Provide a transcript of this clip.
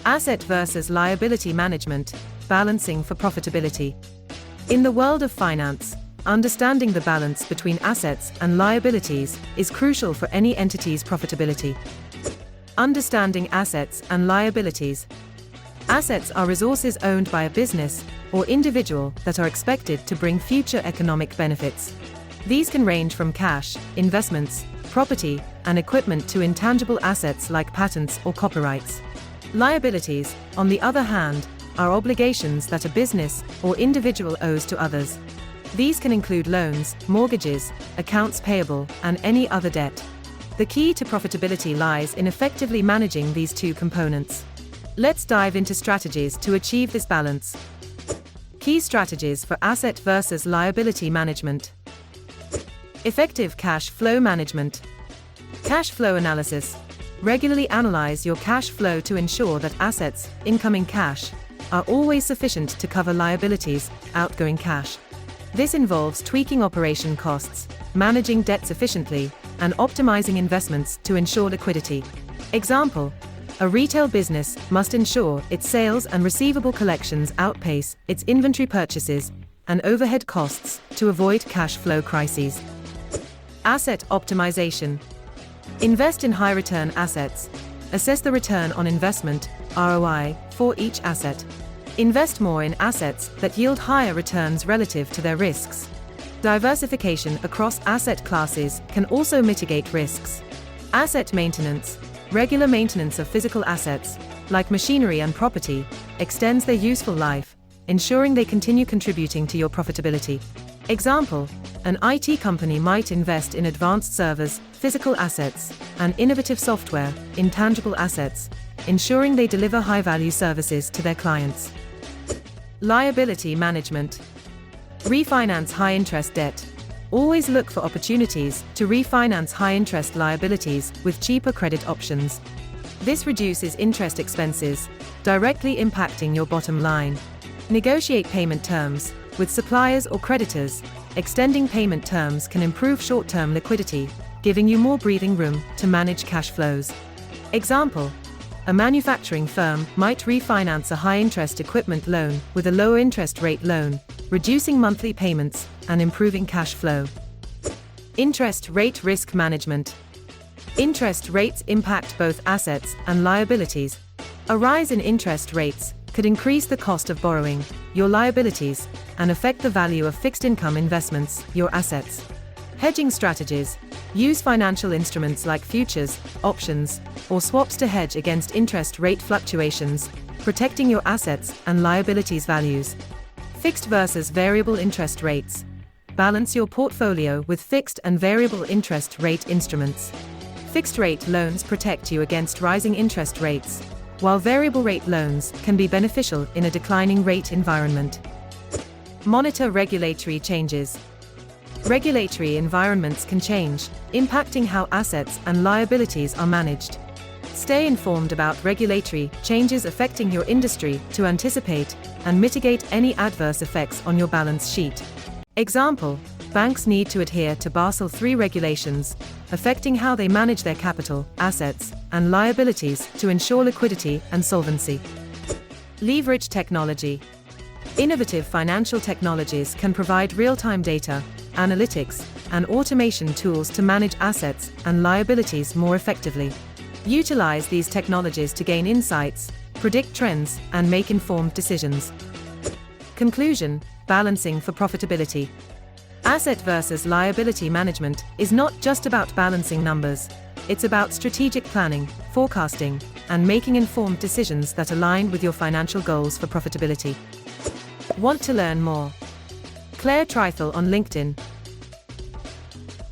Asset versus liability management, balancing for profitability. In the world of finance, understanding the balance between assets and liabilities is crucial for any entity's profitability. Understanding assets and liabilities. Assets are resources owned by a business or individual that are expected to bring future economic benefits. These can range from cash, investments, property, and equipment to intangible assets like patents or copyrights. Liabilities, on the other hand, are obligations that a business or individual owes to others. These can include loans, mortgages, accounts payable, and any other debt. The key to profitability lies in effectively managing these two components. Let's dive into strategies to achieve this balance. Key strategies for asset versus liability management. Effective cash flow management. Cash flow analysis. Regularly analyze your cash flow to ensure that assets, incoming cash, are always sufficient to cover liabilities, outgoing cash. This involves tweaking operation costs, managing debts efficiently, and optimizing investments to ensure liquidity. Example: a retail business must ensure its sales and receivable collections outpace its inventory purchases and overhead costs to avoid cash flow crises. Asset optimization. Invest in high-return assets. Assess the return on investment, ROI, for each asset. Invest more in assets that yield higher returns relative to their risks. Diversification across asset classes can also mitigate risks. Asset maintenance. Regular maintenance of physical assets, like machinery and property, extends their useful life, ensuring they continue contributing to your profitability. Example: an IT company might invest in advanced servers, physical assets, and innovative software, intangible assets, ensuring they deliver high-value services to their clients. Liability management. Refinance high-interest debt. Always look for opportunities to refinance high-interest liabilities with cheaper credit options. This reduces interest expenses, directly impacting your bottom line. Negotiate payment terms with suppliers or creditors. Extending payment terms can improve short-term liquidity, giving you more breathing room to manage cash flows. Example: a manufacturing firm might refinance a high-interest equipment loan with a lower interest rate loan, reducing monthly payments and improving cash flow. Interest rate risk management. Interest rates impact both assets and liabilities. A rise in interest rates could increase the cost of borrowing, your liabilities, and affect the value of fixed income investments, your assets. Hedging strategies. Use financial instruments like futures, options, or swaps to hedge against interest rate fluctuations, protecting your assets and liabilities values. Fixed versus variable interest rates. Balance your portfolio with fixed and variable interest rate instruments. Fixed rate loans protect you against rising interest rates, while variable rate loans can be beneficial in a declining rate environment. Monitor regulatory changes. Regulatory environments can change, impacting how assets and liabilities are managed. Stay informed about regulatory changes affecting your industry to anticipate and mitigate any adverse effects on your balance sheet. Example: banks need to adhere to Basel III regulations, affecting how they manage their capital, assets, and liabilities to ensure liquidity and solvency. Leverage technology. Innovative financial technologies can provide real-time data, analytics, and automation tools to manage assets and liabilities more effectively. Utilize these technologies to gain insights, predict trends, and make informed decisions. Conclusion: balancing for profitability. Asset versus liability management is not just about balancing numbers. It's about strategic planning, forecasting, and making informed decisions that align with your financial goals for profitability. Want to learn more? Claire Trifle on LinkedIn.